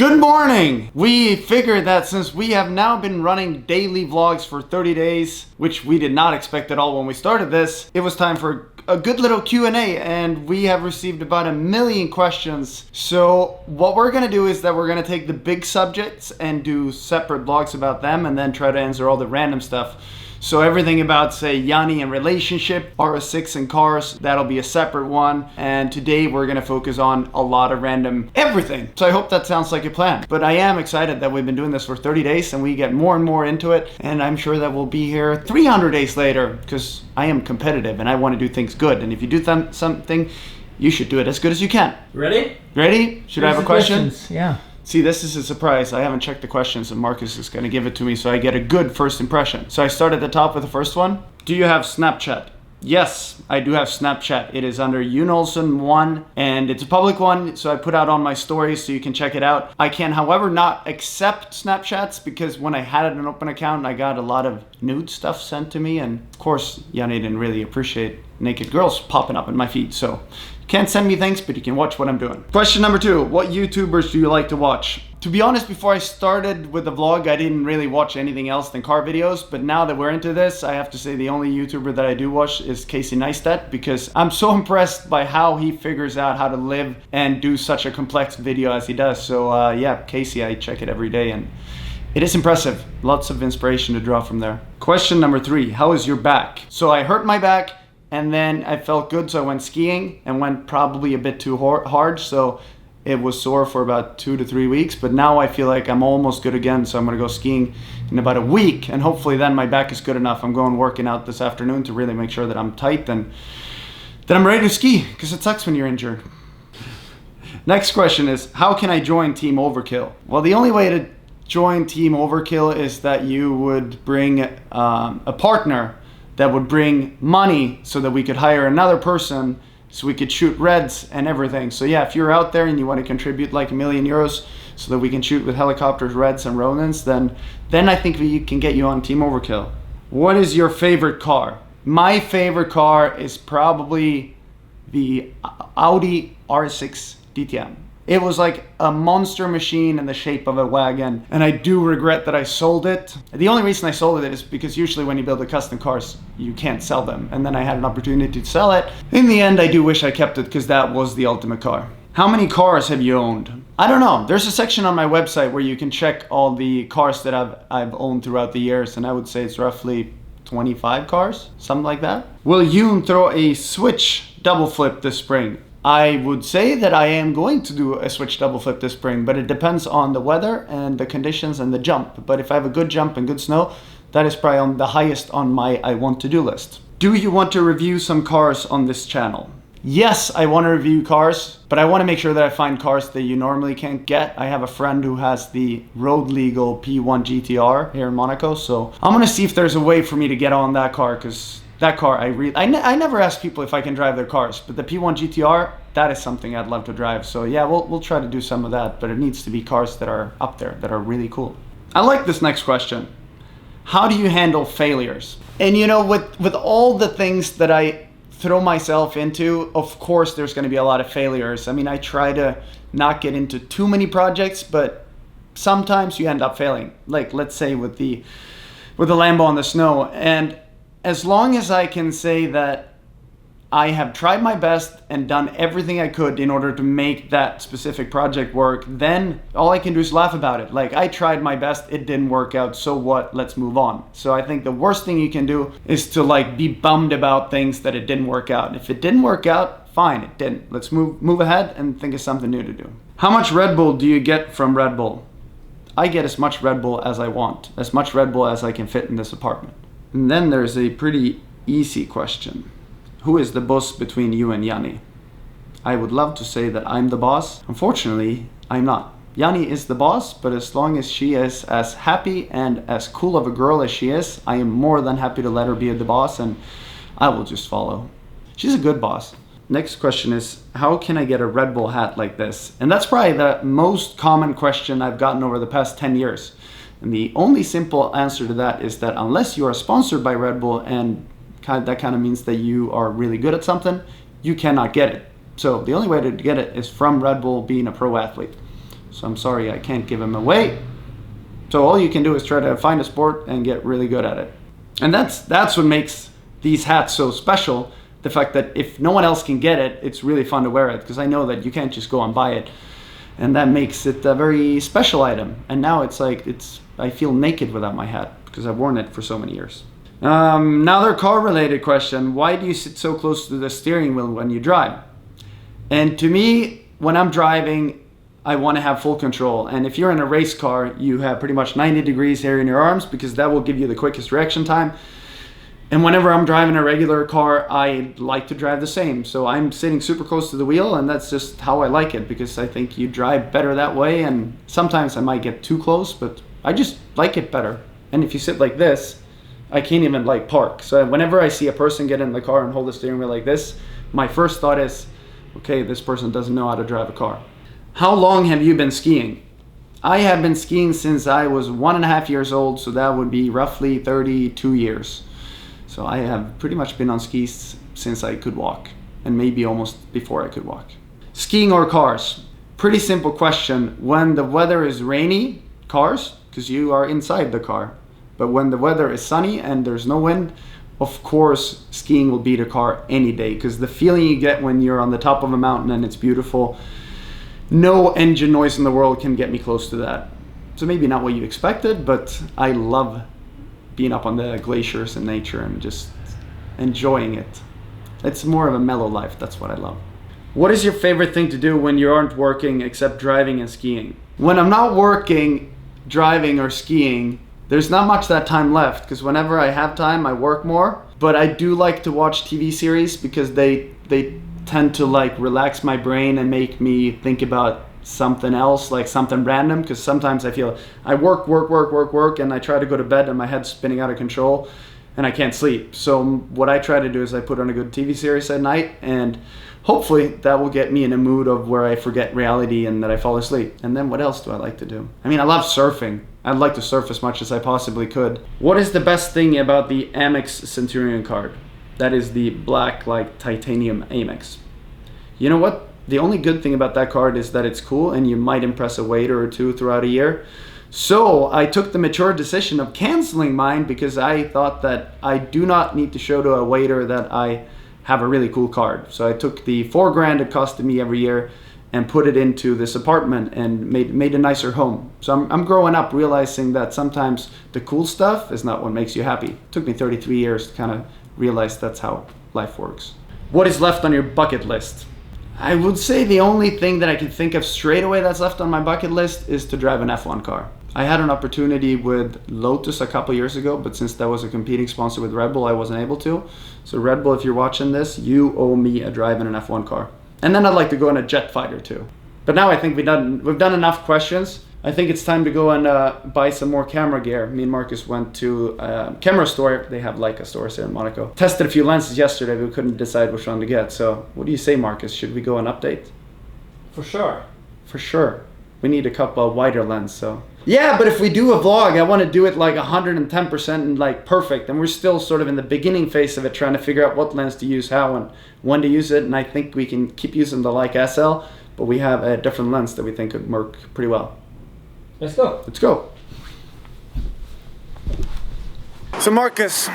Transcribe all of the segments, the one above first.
Good morning! We figured that since we have now been running daily vlogs for 30 days, which we did not expect at all when we started this, it was time for a good little Q&A, and we have received about 1 million questions. So what we're gonna do is that we're gonna take the big subjects and do separate vlogs about them and then try to answer all the random stuff. So everything about, say, Yanni and relationship, RS6 and cars, that'll be a separate one. And today we're gonna focus on a lot of random everything. So I hope that sounds like a plan. But I am excited that we've been doing this for 30 days and we get more and more into it. And I'm sure that we'll be here 300 days later because I am competitive and I wanna do things good. And if you do something, you should do it as good as you can. Ready? Ready? Should I have a question? Questions. Yeah. See, this is a surprise. I haven't checked the questions and Marcus is going to give it to me so I get a good first impression. So I start at the top with the first one. Do you have Snapchat? Yes, I do have Snapchat. It is under You and Olsson 1 and it's a public one, so I put out on my stories so you can check it out. I can, however, not accept Snapchats because when I had an open account, I got a lot of nude stuff sent to me, and of course, Yanni didn't really appreciate naked girls popping up in my feed, so can't send me things, but you can watch what I'm doing. Question number 2, what YouTubers do you like to watch? To be honest, before I started with the vlog, I didn't really watch anything else than car videos, but now that we're into this, I have to say the only YouTuber that I do watch is Casey Neistat, because I'm so impressed by how he figures out how to live and do such a complex video as he does. So yeah, Casey, I check it every day and it is impressive. Lots of inspiration to draw from there. Question number 3, how is your back? So I hurt my back and then I felt good, so I went skiing and went probably a bit too hard, so it was sore for about 2 to 3 weeks, but now I feel like I'm almost good again, so I'm gonna go skiing in about a week, and hopefully then my back is good enough. I'm going working out this afternoon to really make sure that I'm tight and that I'm ready to ski, because it sucks when you're injured. Next question is, how can I join Team Overkill? Well, the only way to join Team Overkill is that you would bring a partner that would bring money so that we could hire another person so we could shoot reds and everything. So yeah, if you're out there and you want to contribute like €1 million so that we can shoot with helicopters, reds and Ronins, then I think we can get you on Team Overkill. What is your favorite car? My favorite car is probably the Audi R6 DTM. It was like a monster machine in the shape of a wagon, and I do regret that I sold it. The only reason I sold it is because usually when you build a custom cars, you can't sell them, and then I had an opportunity to sell it. In the end, I do wish I kept it because that was the ultimate car. How many cars have you owned? I don't know. There's a section on my website where you can check all the cars that I've owned throughout the years, and I would say it's roughly 25 cars, something like that. Will you throw a switch double flip this spring? I would say that I am going to do a switch double flip this spring, but it depends on the weather and the conditions and the jump. But if I have a good jump and good snow, that is probably on the highest on my I want to do list. Do you want to review some cars on this channel? Yes, I want to review cars, but I want to make sure that I find cars that you normally can't get. I have a friend who has the road legal P1 GTR here in Monaco, so I'm gonna see if there's a way for me to get on that car, because that car, I never ask people if I can drive their cars, but the P1 GTR, that is something I'd love to drive. So yeah, we'll try to do some of that, but it needs to be cars that are up there, that are really cool. I like this next question. How do you handle failures? And you know, with all the things that I throw myself into, of course there's gonna be a lot of failures. I mean, I try to not get into too many projects, but sometimes you end up failing. Like let's say with the Lambo on the snow, and as long as I can say that I have tried my best and done everything I could in order to make that specific project work, then all I can do is laugh about it. Like, I tried my best, it didn't work out, so what, let's move on. So I think the worst thing you can do is to like be bummed about things that it didn't work out. If it didn't work out, fine, it didn't. Let's move ahead and think of something new to do. How much Red Bull do you get from Red Bull? I get as much Red Bull as I want, as much Red Bull as I can fit in this apartment. And then there's a pretty easy question. Who is the boss between you and Yanni? I would love to say that I'm the boss. Unfortunately, I'm not. Yanni is the boss, but as long as she is as happy and as cool of a girl as she is, I am more than happy to let her be the boss, and I will just follow. She's a good boss. Next question is, how can I get a Red Bull hat like this? And that's probably the most common question I've gotten over the past 10 years. And the only simple answer to that is that unless you are sponsored by Red Bull, and that kind of means that you are really good at something, you cannot get it. So the only way to get it is from Red Bull being a pro athlete. So I'm sorry, I can't give them away. So all you can do is try to find a sport and get really good at it. And that's what makes these hats so special. The fact that if no one else can get it, it's really fun to wear it, because I know that you can't just go and buy it. And that makes it a very special item. And now it's like, I feel naked without my hat because I've worn it for so many years. Another car-related question. Why do you sit so close to the steering wheel when you drive? And to me, when I'm driving, I want to have full control. And if you're in a race car, you have pretty much 90 degrees here in your arms, because that will give you the quickest reaction time. And whenever I'm driving a regular car, I like to drive the same. So I'm sitting super close to the wheel, and that's just how I like it, because I think you drive better that way. And sometimes I might get too close, but I just like it better. And if you sit like this, I can't even like park. So whenever I see a person get in the car and hold the steering wheel like this, my first thought is, okay, this person doesn't know how to drive a car. How long have you been skiing? I have been skiing since I was 1.5 years old, so that would be roughly 32 years. So I have pretty much been on skis since I could walk, and maybe almost before I could walk. Skiing or cars? Pretty simple question. When the weather is rainy, cars, because you are inside the car. But when the weather is sunny and there's no wind, of course skiing will beat a car any day, because the feeling you get when you're on the top of a mountain and it's beautiful, no engine noise in the world can get me close to that. So maybe not what you expected, but I love being up on the glaciers and nature and just enjoying it. It's more of a mellow life. That's what I love. What is your favorite thing to do when you aren't working except driving and skiing? When I'm not working, driving or skiing, there's not much that time left, because whenever I have time, I work more. But I do like to watch TV series, because they tend to like relax my brain and make me think about something else, like something random, because sometimes I feel I work, and I try to go to bed and my head's spinning out of control and I can't sleep. So what I try to do is I put on a good TV series at night, and hopefully that will get me in a mood of where I forget reality and that I fall asleep. And then what else do I like to do? I mean, I love surfing. I'd like to surf as much as I possibly could. What is the best thing about the Amex Centurion card? That is the black, like titanium Amex. You know what? The only good thing about that card is that it's cool and you might impress a waiter or two throughout a year. So I took the mature decision of canceling mine, because I thought that I do not need to show to a waiter that I have a really cool card. So I took the $4,000 it costed me every year and put it into this apartment and made a nicer home. So I'm growing up realizing that sometimes the cool stuff is not what makes you happy. It took me 33 years to kind of realize that's how life works. What is left on your bucket list? I would say the only thing that I can think of straight away that's left on my bucket list is to drive an F1 car. I had an opportunity with Lotus a couple years ago, but since that was a competing sponsor with Red Bull, I wasn't able to. So Red Bull, if you're watching this, you owe me a drive in an F1 car. And then I'd like to go in a jet fighter too. But now I think we've done enough questions. I think it's time to go and buy some more camera gear. Me and Marcus went to a camera store. They have Leica stores here in Monaco. Tested a few lenses yesterday. We couldn't decide which one to get. So what do you say, Marcus? Should we go and update? For sure. For sure. We need a couple of wider lens, so. Yeah, but if we do a vlog, I want to do it like 110% and like perfect. And we're still sort of in the beginning phase of it, trying to figure out what lens to use, how, and when to use it. And I think we can keep using the Leica SL, but we have a different lens that we think could work pretty well. Let's go. Let's go. So Marcus,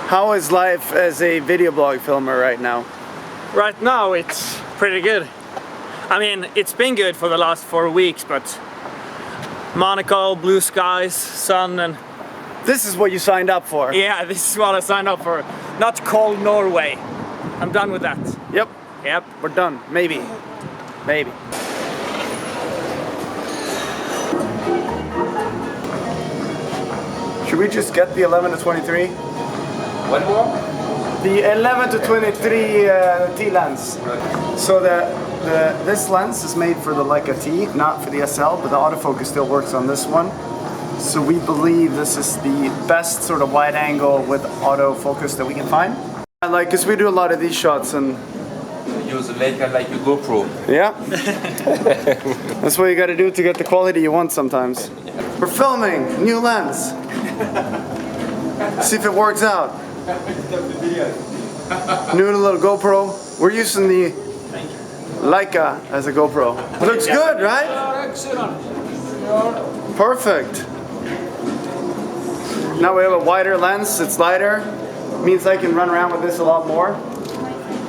how is life as a video blog filmer right now? Right now it's pretty good. I mean, it's been good for the last 4 weeks, but Monaco, blue skies, sun, and... This is what you signed up for. Yeah, this is what I signed up for. Not cold Norway. I'm done with that. Yep. Yep. We're done. Maybe. Maybe. Should we just get the 11 to 23? What more? The 11 to 23 T lens. So this lens is made for the Leica T, not for the SL, but the autofocus still works on this one. So we believe this is the best sort of wide angle with autofocus that we can find. Like, cause we do a lot of these shots and Use a Leica like a GoPro. yeah. That's what you gotta do to get the quality you want sometimes. We're filming, new lens. See if it works out. New little GoPro. We're using the Leica as a GoPro. Looks good, right? Perfect. Now we have a wider lens, it's lighter. Means I can run around with this a lot more.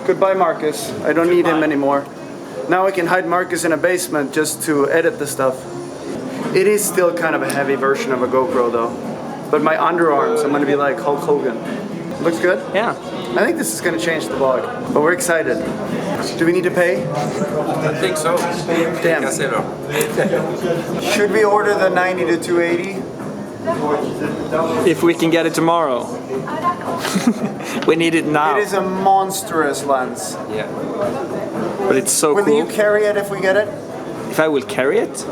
Goodbye, Marcus. I don't need him anymore. Now I can hide Marcus in a basement just to edit the stuff. It is still kind of a heavy version of a GoPro though. But my underarms, I'm gonna be like Hulk Hogan. Looks good? Yeah. I think this is gonna change the vlog, but we're excited. Do we need to pay? I think so. Damn. Casino. Should we order the 90 to 280? If we can get it tomorrow. We need it now. It is a monstrous lens. Yeah. But it's so Will cool. you carry it if we get it? If I will carry it?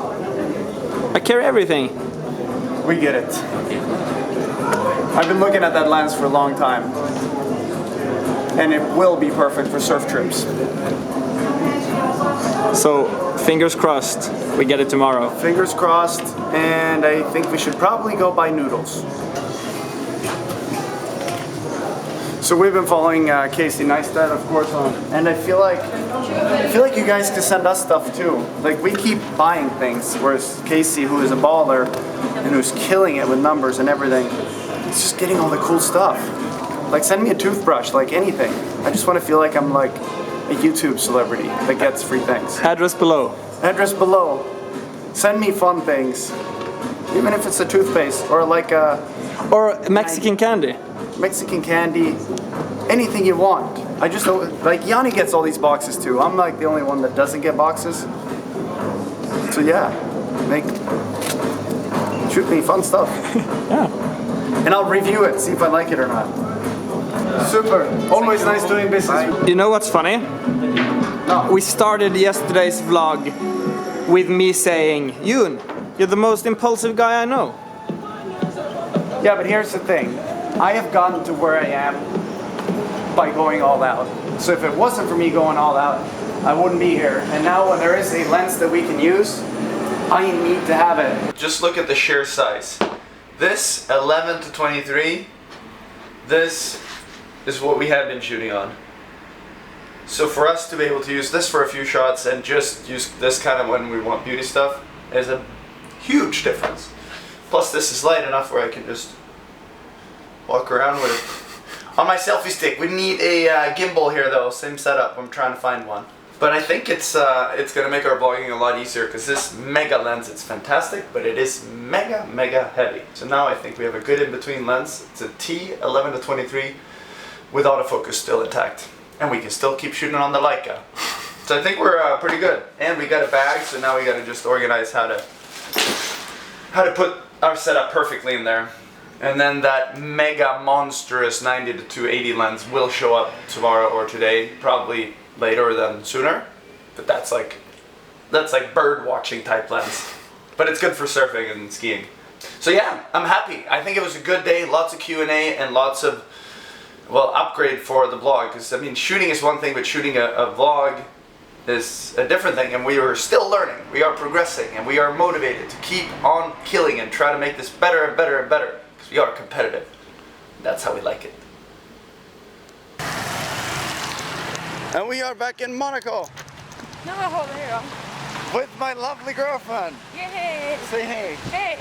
I carry everything. We get it. I've been looking at that lens for a long time. And it will be perfect for surf trips. So, fingers crossed, we get it tomorrow. Fingers crossed, and I think we should probably go buy noodles. So we've been following Casey Neistat, of course, and I feel like you guys can send us stuff too. Like we keep buying things, whereas Casey, who is a baller and who's killing it with numbers and everything, is just getting all the cool stuff. Like send me a toothbrush, like anything. I just want to feel like I'm like a YouTube celebrity that gets free things. Address below. Address below. Send me fun things, even if it's a toothpaste or like a Or Mexican candy. Mexican candy, anything you want. I just don't, like Yanni gets all these boxes too. I'm like the only one that doesn't get boxes. So yeah, shoot me fun stuff. Yeah. And I'll review it, see if I like it or not. Super. Always nice doing business. You know what's funny? No. We started yesterday's vlog with me saying, Yoon, you're the most impulsive guy I know. Yeah, but here's the thing. I have gotten to where I am by going all out. So if it wasn't for me going all out, I wouldn't be here. And now when there is a lens that we can use, I need to have it. Just look at the sheer size. This 11 to 23, this is what we have been shooting on. So for us to be able to use this for a few shots and just use this kind of when we want beauty stuff is a huge difference. Plus this is light enough where I can just walk around with it. On my selfie stick, we need a gimbal here though, same setup, I'm trying to find one. But I think it's gonna make our vlogging a lot easier because this mega lens, it's fantastic, but it is mega heavy. So now I think we have a good in-between lens. It's a T11 to 23 with autofocus still intact. And we can still keep shooting on the Leica. So I think we're pretty good. And we got a bag, so now we gotta just organize how to put our setup perfectly in there. And then that mega monstrous 90 to 280 lens will show up tomorrow or today, probably later than sooner. But that's like bird watching type lens. But it's good for surfing and skiing. So yeah, I'm happy. I think it was a good day, lots of Q&A and lots of, well, upgrade for the vlog. Because I mean, shooting is one thing, but shooting a vlog is a different thing, and we are still learning. We are progressing, and we are motivated to keep on killing and try to make this better and better and better. Because we are competitive. That's how we like it. And we are back in Monaco No, hold here. with my lovely girlfriend. Yay! Say hey. Hey!